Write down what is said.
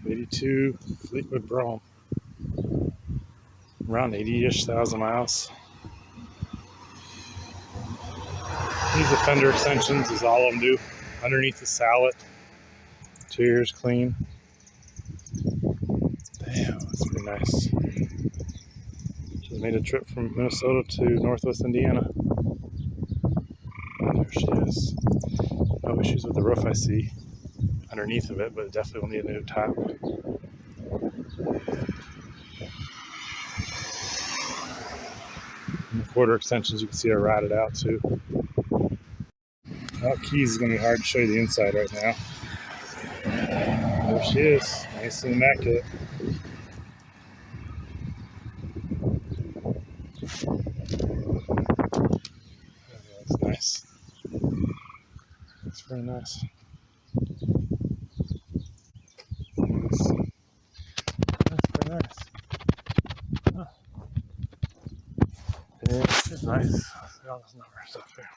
'82 Fleetwood Brougham. Around 80-ish thousand miles. These are fender extensions, is all of them do. Underneath the sallet. Interior's clean. Damn, that's pretty nice. Just made a trip from Minnesota to Northwest Indiana. There she is. No issues with the roof, I see. Underneath of it, but it definitely will need a new top. And the quarter extensions, you can see are rotted out too. Well, keys is going to be hard to show you the inside right now. There she is, nice and immaculate. That's nice. That's very nice. That's very nice. Huh. Yeah, it's nice. See all this number stuff here.